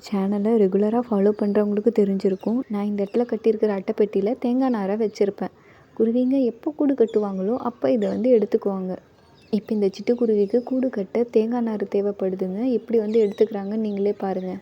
சேனலை ரெகுலராக ஃபாலோ பண்ணுறவங்களுக்கு தெரிஞ்சிருக்கும். நான் இந்த இடத்துல கட்டியிருக்கிற அட்டைப்பெட்டியில் தேங்காய் நாரை வச்சுருப்பேன். குருவிங்க எப்போ கூடு கட்டுவாங்களோ அப்போ இதை எடுத்துக்குவாங்க. இப்போ இந்த சிட்டுக்குருவிக்கு கூடு கட்ட தேங்காய் நார் தேவைப்படுதுங்க. எப்படி எடுத்துக்கிறாங்கன்னு நீங்களே பாருங்கள்.